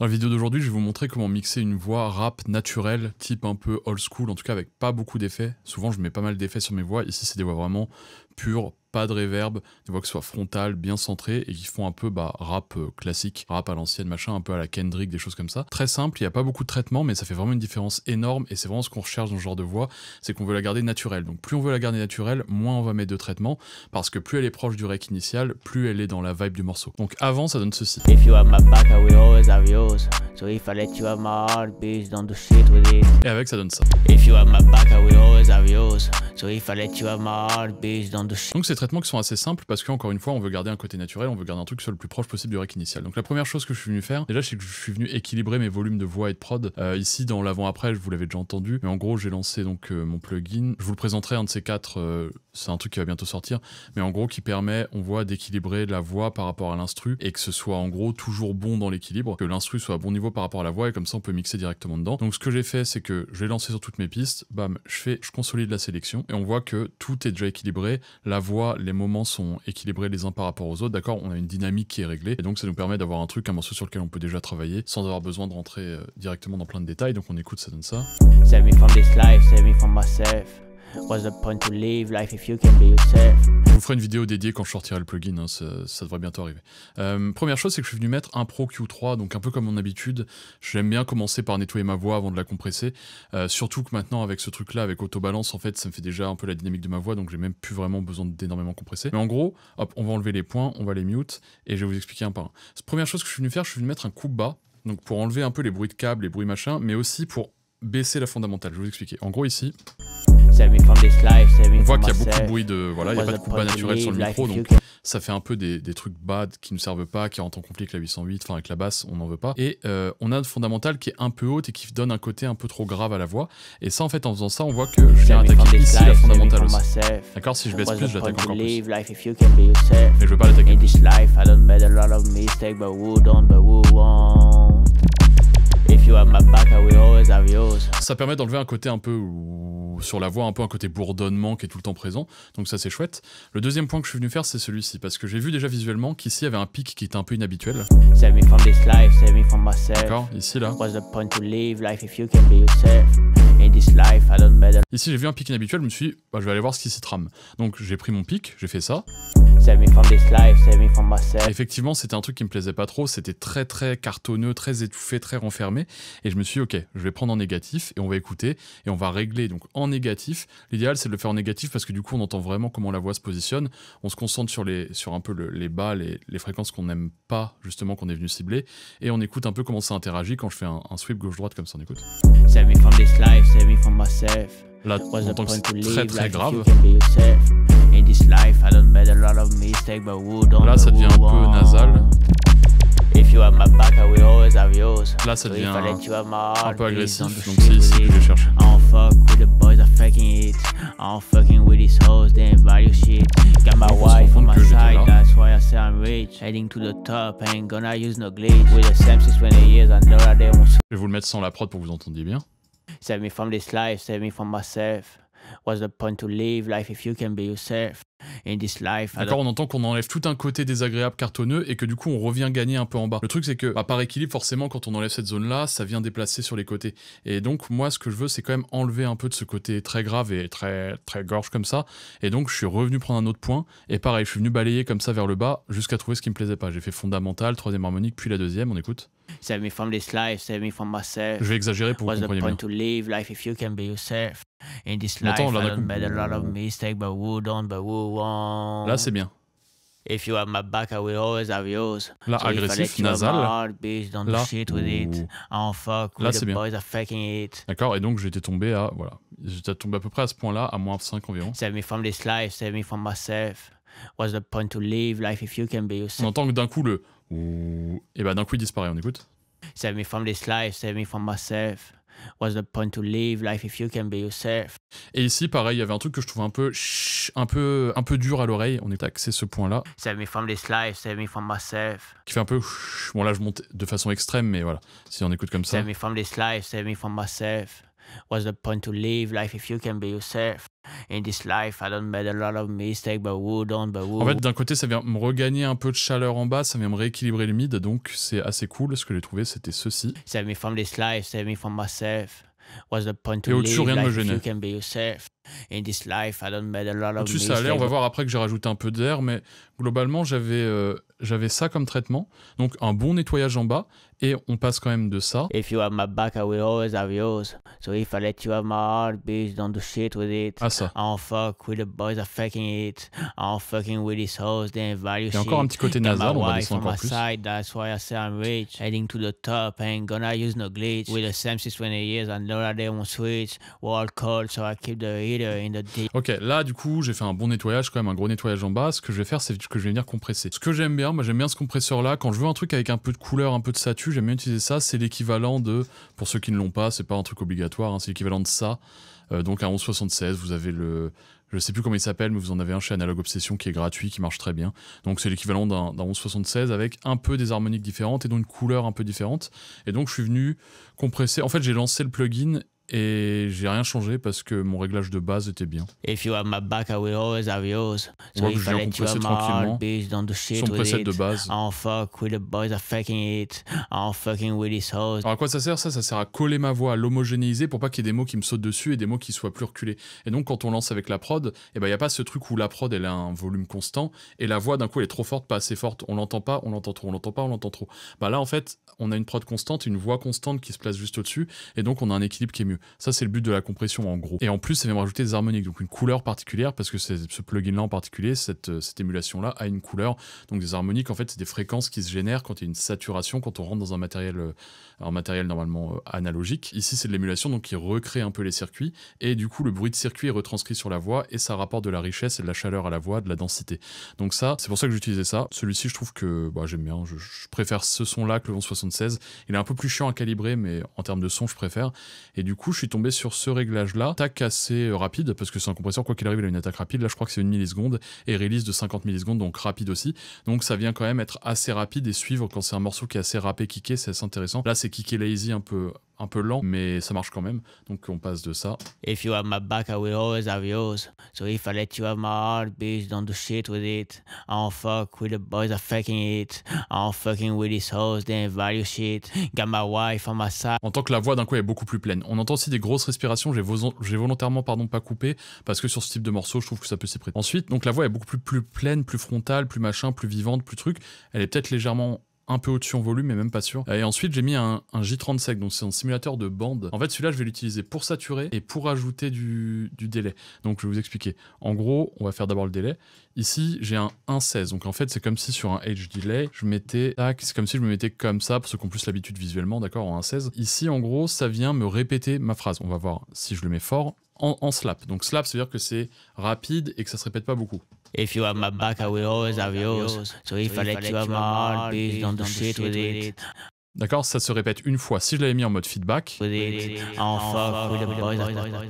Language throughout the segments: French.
Dans la vidéo d'aujourd'hui, je vais vous montrer comment mixer une voix rap naturelle, type un peu old school, en tout cas avec pas beaucoup d'effets. Souvent, je mets pas mal d'effets sur mes voix. Ici, c'est des voix vraiment pures, pas de reverb, des voix qui soient frontales, bien centrées et qui font un peu rap classique, rap à l'ancienne, machin, un peu à la Kendrick, des choses comme ça. Très simple, il n'y a pas beaucoup de traitement, mais ça fait vraiment une différence énorme et c'est vraiment ce qu'on recherche dans ce genre de voix, c'est qu'on veut la garder naturelle. Donc plus on veut la garder naturelle, moins on va mettre de traitement, parce que plus elle est proche du rec initial, plus elle est dans la vibe du morceau. Donc avant, ça donne ceci. If you have my back, I will always have yours. So if I let you have my heart, bitch, don't do shit with it. Et avec, ça donne ça. If you have my back, I will always have yours. So if I let you have my heart, bitch, don't do shit. Donc ces traitements qui sont assez simples parce qu'encore une fois on veut garder un côté naturel, on veut garder un truc qui soit le plus proche possible du rec initial. Donc la première chose que je suis venu faire, déjà c'est que je suis venu équilibrer mes volumes de voix et de prod. Ici dans l'avant-après, vous l'avez déjà entendu, mais en gros j'ai lancé donc mon plugin. Je vous le présenterai un de ces quatre, c'est un truc qui va bientôt sortir, mais en gros qui permet, on voit, d'équilibrer la voix par rapport à l'instru et que ce soit en gros toujours bon dans l'équilibre, que l'instru soit à bon niveau par rapport à la voix et comme ça on peut mixer directement dedans. Donc ce que j'ai fait, c'est que je l'ai lancé sur toutes mes pistes, bam, je consolide la sélection et on voit que tout est déjà équilibré, la voix, les moments sont équilibrés les uns par rapport aux autres, d'accord, on a une dynamique qui est réglée et donc ça nous permet d'avoir un morceau sur lequel on peut déjà travailler sans avoir besoin de rentrer directement dans plein de détails. Donc on écoute, ça donne ça. Save me from this life, save me from myself. What's the point to live life if you can be yourself? Je vous ferai une vidéo dédiée quand je sortirai le plugin, hein, ça devrait bientôt arriver. Première chose, c'est que je suis venu mettre un Pro Q3, donc un peu comme mon habitude. J'aime bien commencer par nettoyer ma voix avant de la compresser. Surtout que maintenant, avec ce truc-là, avec autobalance, en fait, ça me fait déjà un peu la dynamique de ma voix, donc j'ai même plus vraiment besoin d'énormément compresser. Mais en gros, hop, on va enlever les points, on va les mute, et je vais vous expliquer un par un. Première chose que je suis venu faire, je suis venu mettre un coupe bas, donc pour enlever un peu les bruits de câbles, les bruits machin, mais aussi pour baisser la fondamentale. Je vais vous expliquer. En gros, ici, on voit qu'il y a beaucoup de bruit de... Voilà, il n'y a pas de coupe bas naturel sur le micro, donc ça fait un peu des trucs bad qui ne servent pas, qui rentrent en conflit avec la 808, enfin avec la basse, on n'en veut pas. Et on a une fondamentale qui est un peu haute et qui donne un côté un peu trop grave à la voix. Et ça, en fait, en faisant ça, on voit que je viens attaquer ici la fondamentale aussi. D'accord, si je baisse plus, je l'attaque encore plus. Mais je veux pas l'attaquer. Ça permet d'enlever un côté un peu sur la voix, un peu un côté bourdonnement qui est tout le temps présent, donc ça c'est chouette. Le deuxième point que je suis venu faire, c'est celui-ci, parce que j'ai vu déjà visuellement qu'ici il y avait un pic qui était un peu inhabituel. D'accord, ici là. Ici j'ai vu un pic inhabituel, je me suis dit, bah, je vais aller voir ce qui s'y trame. Donc j'ai pris mon pic, j'ai fait ça. Et effectivement, c'était un truc qui me plaisait pas trop, c'était très cartonneux, très étouffé, très renfermé, et je me suis dit, ok, je vais prendre en négatif, et on va écouter, et on va régler donc en négatif. L'idéal, c'est de le faire en négatif, parce que du coup, on entend vraiment comment la voix se positionne, on se concentre sur un peu les bas, les fréquences qu'on n'aime pas, justement, qu'on est venu cibler, et on écoute un peu comment ça interagit quand je fais un sweep gauche-droite comme ça, on écoute. Là, on entend que c'est très grave. Là, ça devient un peu nasal. Là, ça devient un peu agressif, donc c'est ici que je vais chercher. Je vais vous le mettre sans la prod pour que vous entendiez bien. Save me from this life, save me from myself. What's the point to live life if you can be yourself? In this life. D'accord, on entend qu'on enlève tout un côté désagréable cartonneux et que du coup on revient gagner un peu en bas. Le truc c'est que par équilibre forcément quand on enlève cette zone là, ça vient déplacer sur les côtés. Et donc moi ce que je veux c'est quand même enlever un peu de ce côté très grave et très gorge comme ça. Et donc je suis revenu prendre un autre point et pareil je suis venu balayer comme ça vers le bas jusqu'à trouver ce qui me plaisait pas. J'ai fait fondamental, troisième harmonique puis la deuxième, on écoute. Save me from this life, save me from myself. Je vais exagérer pour que vous compreniez bien. To live life if you can be yourself. In this life, I done made a lot of mistakes, but who don't, but who won't. Là c'est bien. If you have my back, I will always have yours. Là so agressif, nasal. Là, là c'est bien. D'accord, et donc j'étais tombé à voilà, j'étais tombé à peu près à ce point-là, à moins 5 environ. Save me from this life, save me from myself. What's the point to live life if you can be yourself? On entend que d'un coup le et bah d'un coup il disparaît, on écoute. Save me from this life, save me from myself. What's the point to live life if you can be yourself? Et ici, pareil, il y avait un truc que je trouve un peu dur à l'oreille. On est axé ce point-là. Save me from this life, save me from myself. Qui fait un peu... Bon, là, je monte de façon extrême, mais voilà. Si on écoute comme ça... Save me from this life, save me from myself. What's the point to live life if you can be yourself? In this life, I don't made a lot of mistakes, but who don't, but who... En fait, d'un côté, ça vient me regagner un peu de chaleur en bas, ça vient me rééquilibrer le mid, donc c'est assez cool. Ce que j'ai trouvé, c'était ceci. Save me from this life, save me from myself. What's the point Et to au-dessus, live rien ne me life if gênait. you can be yourself? In this life, I don't made a lot of Au-dessus, ça mistakes. allait. On va voir après que j'ai rajouté un peu d'air, mais globalement, j'avais ça comme traitement. Donc, un bon nettoyage en bas, et on passe quand même de ça. If you have my back, I will always have yours. So if I let you have my heart, bitch, don't do shit with it. À ça. I don't fuck with the boys are faking it. I don't fucking with these hoes, they ain't value Il y a shit. encore un petit côté Got my nasal, on va wife descendre on my encore plus. side, that's why I say I'm rich. Heading to the top, ain't gonna use no glitch. With the same since 20 years, I know that they won't switch. World cold, so I keep the heater in the deep. Ok, là du coup j'ai fait un bon nettoyage, quand même un gros nettoyage en bas. Ce que je vais faire, c'est que je vais venir compresser. Ce que j'aime bien, moi j'aime bien ce compresseur là. Quand je veux un truc avec un peu de couleur, un peu de satu, j'aime bien utiliser ça. C'est l'équivalent de, pour ceux qui ne l'ont pas, c'est pas un truc obligatoire, hein, c'est l'équivalent de ça. Donc un 1176, vous avez le... Je sais plus comment il s'appelle, mais vous en avez un chez Analog Obsession qui est gratuit, qui marche très bien. Donc c'est l'équivalent d'un 1176 avec un peu des harmoniques différentes et donc une couleur un peu différente. Et donc je suis venu compresser. En fait, j'ai lancé le plugin et j'ai rien changé parce que mon réglage de base était bien. If you have my back, I will always have yours. On So voit que if je I viens let you compresser have my tranquillement. heart, bitch, don't do shit Son with preset it. de base. I don't fuck with the boys are faking it. I don't fucking with these hoes. Alors à quoi ça sert? Ça sert à coller ma voix, à l'homogénéiser pour pas qu'il y ait des mots qui me sautent dessus et des mots qui soient plus reculés. Et donc quand on lance avec la prod, il n'y a pas ce truc où la prod elle a un volume constant et la voix d'un coup elle est trop forte, pas assez forte. On l'entend pas, on l'entend trop, on l'entend pas, on l'entend trop. Bah là en fait, on a une prod constante, une voix constante qui se place juste au-dessus et donc on a un équilibre qui est mieux. Ça c'est le but de la compression en gros. Et en plus ça vient me rajouter des harmoniques, donc une couleur particulière parce que ce plugin là en particulier, cette émulation là a une couleur. Donc des harmoniques en fait c'est des fréquences qui se génèrent quand il y a une saturation, quand on rentre dans un matériel normalement analogique. Ici c'est de l'émulation donc qui recrée un peu les circuits et du coup le bruit de circuit est retranscrit sur la voix et ça rapporte de la richesse et de la chaleur à la voix, de la densité. Donc ça c'est pour ça que j'utilisais ça. Celui-ci je trouve que j'aime bien, je préfère ce son là que le 1176. Il est un peu plus chiant à calibrer mais en termes de son je préfère. Et du coup je suis tombé sur ce réglage là, attaque assez rapide parce que c'est un compresseur quoi qu'il arrive il a une attaque rapide. Là je crois que c'est 1 milliseconde et release de 50 millisecondes donc rapide aussi. Donc ça vient quand même être assez rapide et suivre quand c'est un morceau qui est assez rappé, kické, c'est assez intéressant. Là c'est kické lazy un peu lent mais ça marche quand même. Donc on passe de ça. If you have my back, I will always have yours. So if I let you have my heart, bitch, don't do shit with it. I don't fuck with the boys are faking it. I don't fucking with these hoes, they ain't value shit. Got my wife on my side. En tant que la voix d'un coup est beaucoup plus pleine. On entend aussi des grosses respirations, j'ai volontairement pas coupé parce que sur ce type de morceau je trouve que ça peut s'y prêter. Ensuite donc la voix est beaucoup plus pleine, plus frontale, plus machin, plus vivante, plus truc. Elle est peut-être légèrement un peu au-dessus en volume, mais même pas sûr. Et ensuite, j'ai mis un J30 sec, donc c'est un simulateur de bande. En fait, celui-là, je vais l'utiliser pour saturer et pour ajouter du délai. Donc, je vais vous expliquer. En gros, on va faire d'abord le délai. Ici, j'ai un 1.16, donc en fait, c'est comme si sur un Edge Delay, je mettais... C'est comme si je me mettais comme ça, pour ceux qui ont plus l'habitude visuellement, d'accord, en 1.16. Ici, en gros, ça vient me répéter ma phrase. On va voir si je le mets fort. En slap. Donc slap, ça veut dire que c'est rapide et que ça se répète pas beaucoup. If you have my back, I will always have yours. So if I let you have my heart, bitch, don't do shit with it. D'accord, ça se répète une fois. Si je l'avais mis en mode feedback,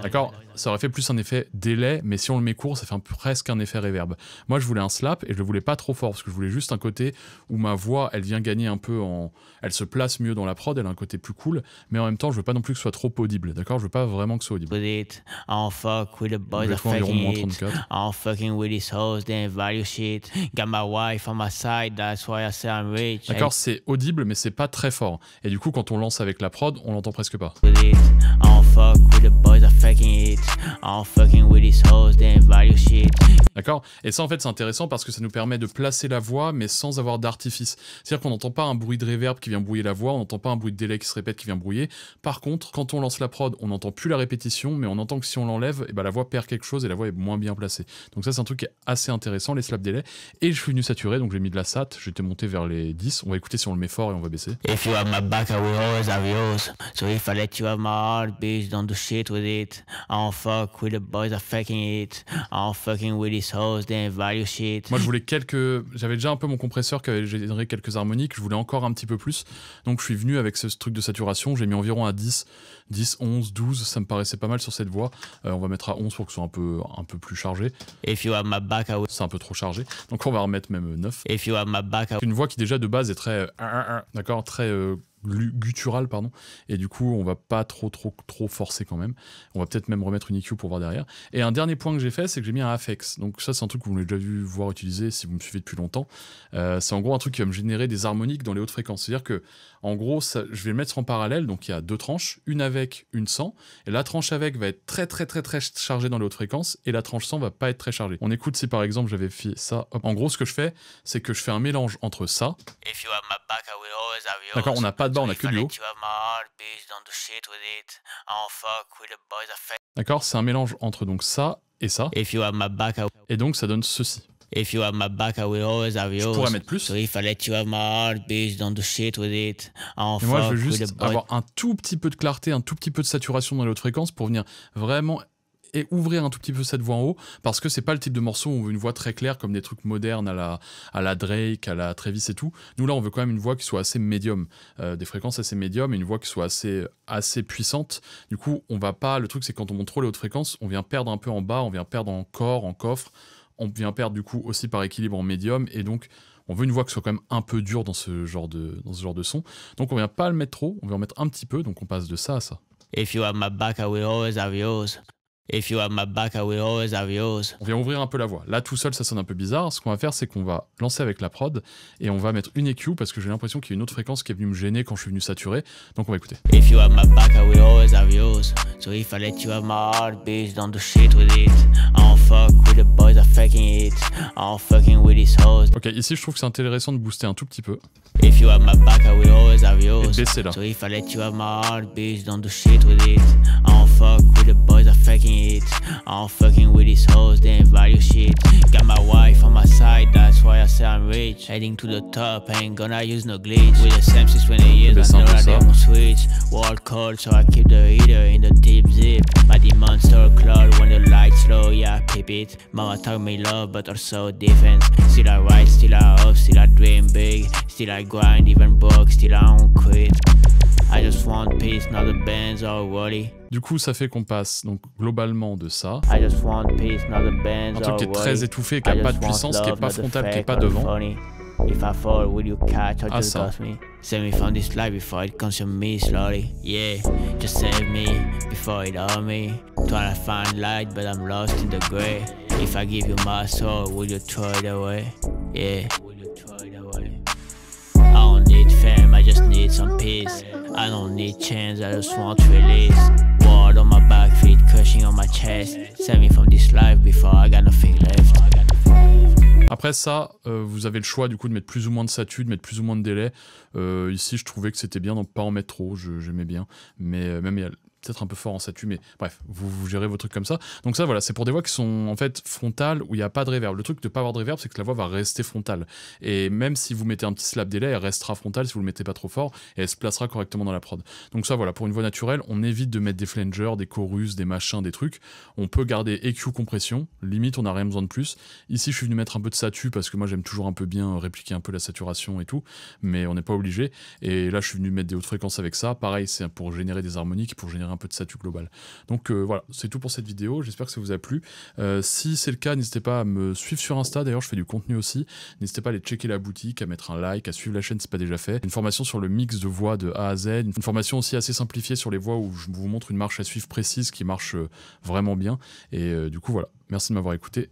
d'accord, ça aurait fait plus un effet délai, mais si on le met court, ça fait presque un effet reverb. Moi, je voulais un slap et je le voulais pas trop fort parce que je voulais juste un côté où ma voix, elle vient gagner un peu elle se place mieux dans la prod, elle a un côté plus cool, mais en même temps, je veux pas non plus que ce soit trop audible, d'accord? Je veux pas vraiment que ce soit audible. Je vais trouver environ moins 34. D'accord, c'est audible, mais c'est pas très fort. Et du coup, quand on lance avec la prod, on l'entend presque pas. D'accord? Et ça, en fait, c'est intéressant parce que ça nous permet de placer la voix, mais sans avoir d'artifice. C'est-à-dire qu'on n'entend pas un bruit de reverb qui vient brouiller la voix, on n'entend pas un bruit de délai qui se répète qui vient brouiller. Par contre, quand on lance la prod, on n'entend plus la répétition, mais on entend que si on l'enlève, la voix perd quelque chose et la voix est moins bien placée. Donc ça, c'est un truc qui est assez intéressant, les slap délai. Et je suis venu saturer, donc j'ai mis de la sat, j'étais monté vers les 10. On va écouter si on le met fort et on va baisser. If you have my back, I will always have yours. So if I let you have my heart, bitch, don't do shit with it. I don't fuck with the boys are faking it. I don't fucking with these hoes, they ain't value shit. Moi, je voulais j'avais déjà un peu mon compresseur qui avait généré quelques harmoniques, je voulais encore un petit peu plus. Donc je suis venu avec ce truc de saturation, j'ai mis environ à 10, 11, 12, ça me paraissait pas mal sur cette voix. On va mettre à 11 pour que ce soit un peu plus chargé. If you have my back, I will... C'est un peu trop chargé, donc on va remettre même 9. If you have my back, I will... Une voix qui déjà de base est très... d'accord, très guttural, pardon, et du coup on va pas trop forcer quand même. On va peut-être même remettre une EQ pour voir derrière. Et un dernier point que j'ai fait, c'est que j'ai mis un affix. Donc ça c'est un truc que vous l'avez déjà vu voir utiliser si vous me suivez depuis longtemps. C'est en gros un truc qui va me générer des harmoniques dans les hautes fréquences. C'est-à-dire que en gros ça, je vais le mettre en parallèle, donc il y a deux tranches, une avec, une sans, et la tranche avec va être très chargée dans les hautes fréquences, et la tranche sans va pas être très chargée. On écoute si par exemple j'avais fait ça. Hop. En gros ce que je fais, c'est que je fais un mélange entre ça. D'accord, on n'a pas de bas, on a que du haut. D'accord, c'est un mélange entre donc ça et ça. Et donc ça donne ceci. Je pourrais mettre plus. Et moi je veux juste avoir un tout petit peu de clarté, un tout petit peu de saturation dans les hautes fréquences pour venir vraiment et ouvrir un tout petit peu cette voix en haut, parce que c'est pas le type de morceau où on veut une voix très claire comme des trucs modernes à la Drake, à la Travis et tout. Nous là on veut quand même une voix qui soit assez médium, des fréquences assez médium, et une voix qui soit assez puissante. Du coup on va pas, le truc c'est quand on monte trop les hautes fréquences, on vient perdre un peu en bas, on vient perdre en corps, en coffre, on vient perdre du coup aussi par équilibre en médium, et donc on veut une voix qui soit quand même un peu dure dans ce genre de son. Donc on vient pas le mettre trop, on veut en mettre un petit peu, donc on passe de ça à ça. If you have my back, I will always have yours. If you have my back, I will always have yours. On vient ouvrir un peu la voix. Là, tout seul, ça sonne un peu bizarre. Ce qu'on va faire, c'est qu'on va lancer avec la prod et on va mettre une EQ parce que j'ai l'impression qu'il y a une autre fréquence qui est venue me gêner quand je suis venu saturer. Donc on va écouter. If you have my back, I will always have yours. So if I let you have my heart, bitch, don't do shit with it. I don't fuck with the boys, I'm faking it. I'm fucking with these hoes. Ok, ici, je trouve que c'est intéressant de booster un tout petit peu. If you have my back, I will always have yours. Et de baisser là. So if I let you have my heart, bitch, don't do shit with it. I don't fuck with the boys, I'm faking it. I'm fucking with these hoes, they ain't value shit. Got my wife on my side, that's why I say I'm rich. Heading to the top, I ain't gonna use no glitch. With the same since 20 years, I know that they won't switch. World cold, so I keep the heater in the deep zip. My demons store cloud when the lights low, yeah, I keep it. Mama taught me love, but also defense. Still I ride, still I hope, still I dream big. Still I grind, even broke, still I don't quit. I just want peace, not the bands or worry. Du coup, ça fait qu'on passe donc globalement de ça. I just want peace, not the bands un truc qui est très étouffé, qui n'a pas de puissance, qui n'est pas frontal, qui n'est pas devant. If I fall, will you catch or Ah, just ça. ghost me? Save me from this life before it consumes me slowly. Yeah, just save me before it harm me. Trying to find light, but I'm lost in the grey. If I give you my soul, will you throw it away? Yeah, will you throw it away? I don't need fame, I just need some peace. I don't need chains, I just want release. Ward on my back, feet crushing on my chest. Save me from this life before I got nothing left. Après ça, vous avez le choix du coup de mettre plus ou moins de satu, de mettre plus ou moins de délai. Ici, je trouvais que c'était bien de ne pas en mettre trop, j'aimais bien. Mais même il y a peut-être un peu fort en satu, mais bref, vous gérez vos trucs comme ça. Donc ça, voilà, c'est pour des voix qui sont en fait frontales, où il n'y a pas de reverb. Le truc de ne pas avoir de reverb, c'est que la voix va rester frontale. Et même si vous mettez un petit slap délai, elle restera frontale si vous le mettez pas trop fort, et elle se placera correctement dans la prod. Donc ça, voilà, pour une voix naturelle, on évite de mettre des flangers, des chorus, des machins, des trucs. On peut garder EQ compression, limite, on n'a rien besoin de plus. Ici, je suis venu mettre un peu de satu, parce que moi, j'aime toujours un peu bien répliquer un peu la saturation et tout, mais on n'est pas obligé. Et là, je suis venu mettre des hautes fréquences avec ça. Pareil, c'est pour générer des harmoniques, pour générer un peu de satu global. Donc voilà, c'est tout pour cette vidéo, j'espère que ça vous a plu. Si c'est le cas, n'hésitez pas à me suivre sur Insta, d'ailleurs je fais du contenu aussi. N'hésitez pas à aller checker la boutique, à mettre un like, à suivre la chaîne si ce n'est pas déjà fait. Une formation sur le mix de voix de A à Z, une formation aussi assez simplifiée sur les voix où je vous montre une marche à suivre précise qui marche vraiment bien. Et du coup voilà, merci de m'avoir écouté.